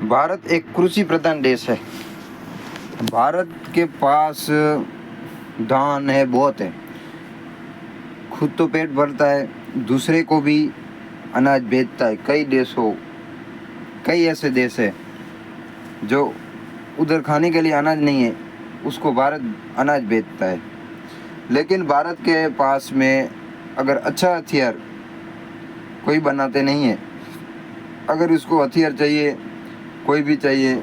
भारत एक कृषि प्रधान देश है। भारत के पास धान है, बहुत है, खुद तो पेट भरता है, दूसरे को भी अनाज बेचता है। कई ऐसे देश है जो उधर खाने के लिए अनाज नहीं है, उसको भारत अनाज बेचता है। लेकिन भारत के पास में अगर अच्छा हथियार कोई बनाते नहीं है, अगर उसको हथियार चाहिए, कोई भी चाहिए,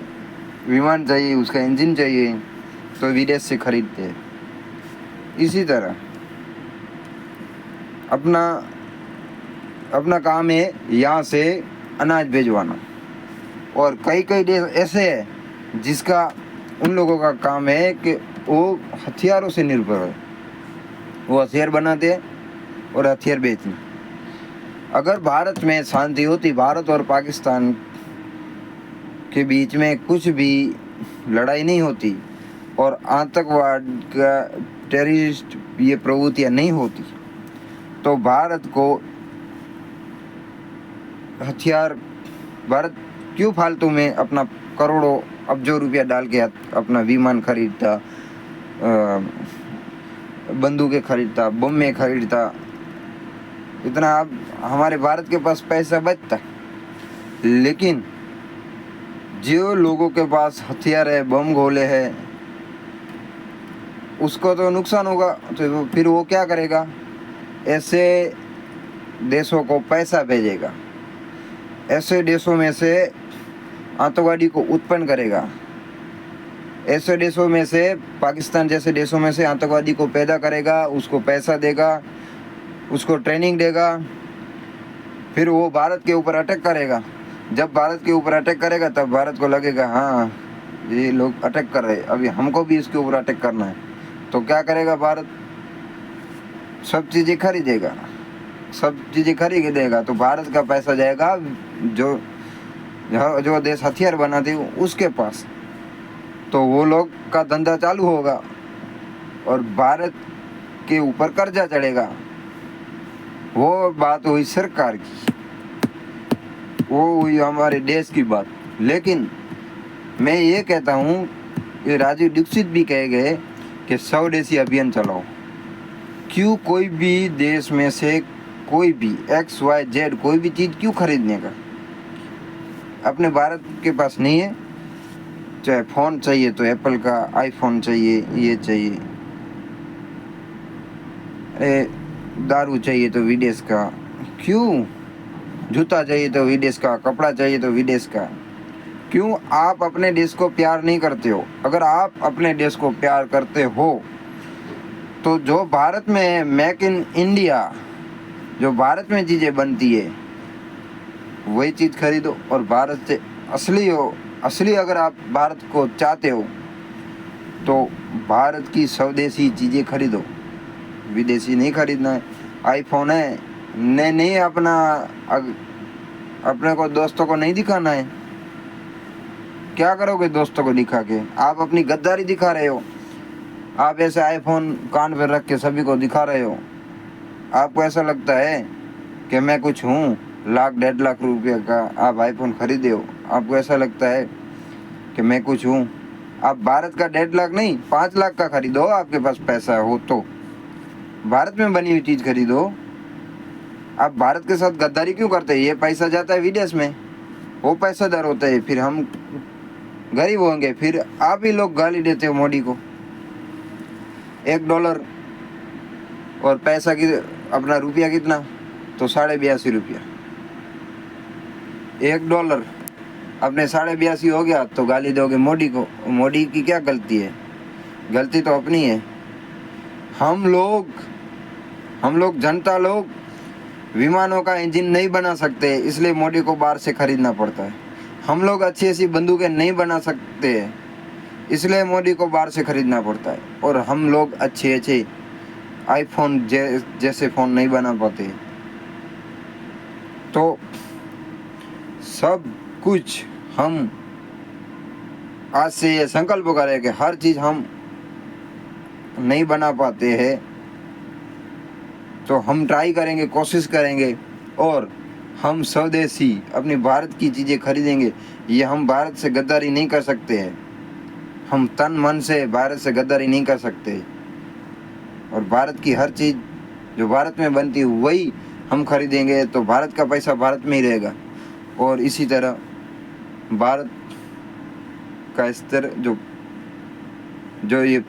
विमान चाहिए, उसका इंजन चाहिए, तो विदेश से खरीदते हैं। इसी तरह अपना काम है यहाँ से अनाज भेजवाना। और कई देश ऐसे हैं जिसका उन लोगों का काम है कि वो हथियारों से निर्भर है, वो हथियार बनाते हैं और हथियार बेचते। अगर भारत में शांति होती, भारत और पाकिस्तान के बीच में कुछ भी लड़ाई नहीं होती और आतंकवाद का टेररिस्ट ये प्रवृत्तियाँ नहीं होती, तो भारत क्यों फालतू में अपना करोड़ों अब्जों रुपया डाल के अपना विमान खरीदता, बंदूकें खरीदता, बम खरीदता। इतना अब हमारे भारत के पास पैसा बचता। लेकिन जो लोगों के पास हथियार है, बम गोले है, उसको तो नुकसान होगा। तो फिर वो क्या करेगा? ऐसे देशों को पैसा भेजेगा, ऐसे देशों में से आतंकवादी को उत्पन्न करेगा, ऐसे देशों में से, पाकिस्तान जैसे देशों में से आतंकवादी को पैदा करेगा, उसको पैसा देगा, उसको ट्रेनिंग देगा, फिर वो भारत के ऊपर अटैक करेगा। जब भारत के ऊपर अटैक करेगा तब भारत को लगेगा हाँ ये लोग अटैक कर रहे हैं, अभी हमको भी इसके ऊपर अटैक करना है। तो क्या करेगा भारत? सब चीज़ें खरीदेगा, तो भारत का पैसा जाएगा जो देश हथियार बनाते हैं उसके पास, तो वो लोग का धंधा चालू होगा और भारत के ऊपर कर्जा चढ़ेगा। वो बात हुई सरकार की, वो हुई हमारे देश की बात। लेकिन मैं ये कहता हूँ, ये राजीव दीक्षित भी कह गए कि स्वदेशी अभियान चलाओ। क्यों कोई भी देश में से कोई भी XYZ कोई भी चीज़ क्यों खरीदने का? अपने भारत के पास नहीं है, चाहे फ़ोन चाहिए तो एप्पल का आईफोन चाहिए, ये चाहिए, दारू चाहिए तो विदेश का, क्यों? जूता चाहिए तो विदेश का, कपड़ा चाहिए तो विदेश का। क्यों आप अपने देश को प्यार नहीं करते हो? अगर आप अपने देश को प्यार करते हो तो जो भारत में मेक इन इंडिया, जो भारत में चीज़ें बनती है वही चीज़ खरीदो। और भारत से असली अगर आप भारत को चाहते हो तो भारत की स्वदेशी चीज़ें खरीदो, विदेशी नहीं खरीदना है। आईफोन है, नहीं अपने को दोस्तों को नहीं दिखाना है। क्या करोगे दोस्तों को दिखा के? आप अपनी गद्दारी दिखा रहे हो। आप ऐसे आईफोन कान पर रख के सभी को दिखा रहे हो। आपको ऐसा लगता है कि मैं कुछ हूँ, 1,00,000-1.5 लाख रुपये का आप आईफोन खरीदे हो। आपको ऐसा लगता है कि मैं कुछ हूँ। आप भारत का 1.5 लाख नहीं, 5 लाख का खरीदो। आपके पास पैसा हो तो भारत में बनी हुई चीज़ खरीदो। आप भारत के साथ गद्दारी क्यों करते हैं? ये पैसा जाता है विदेश में, वो पैसादार होता है, फिर हम गरीब होंगे। फिर आप ही लोग गाली देते हो मोदी को। $1 और पैसा की अपना रुपया कितना? तो 82.5 रुपया। $1 अपने 82.5 हो गया तो गाली दोगे मोदी को। मोदी की क्या गलती है? गलती तो अपनी है। हम लोग जनता लोग विमानों का इंजन नहीं बना सकते, इसलिए मोदी को बाहर से खरीदना पड़ता है। हम लोग अच्छी बंदूकें नहीं बना सकते, इसलिए मोदी को बाहर से खरीदना पड़ता है। और हम लोग अच्छे आईफोन जैसे फ़ोन नहीं बना पाते। तो सब कुछ हम आज से ये संकल्प करें कि हर चीज़ हम नहीं बना पाते हैं तो हम ट्राई करेंगे, कोशिश करेंगे और हम स्वदेशी अपने भारत की चीज़ें खरीदेंगे। ये हम भारत से गद्दारी नहीं कर सकते हैं। हम तन मन से भारत से गद्दारी नहीं कर सकते। और भारत की हर चीज़ जो भारत में बनती है वही हम खरीदेंगे, तो भारत का पैसा भारत में ही रहेगा। और इसी तरह भारत का स्तर जो ये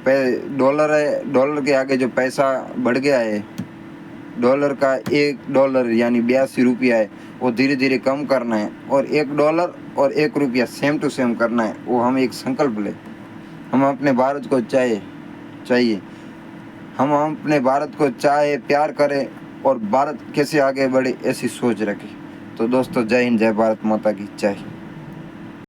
डॉलर है, डॉलर के आगे जो पैसा बढ़ गया है, डॉलर का $1 यानी 82 रुपया है, वो धीरे धीरे कम करना है। और $1 और ₹1 सेम टू सेम करना है। वो हम एक संकल्प लें। हम अपने भारत को चाहिए हम अपने भारत को चाहे प्यार करें और भारत कैसे आगे बढ़े ऐसी सोच रखें। तो दोस्तों, जय हिंद, जय भारत माता की जय।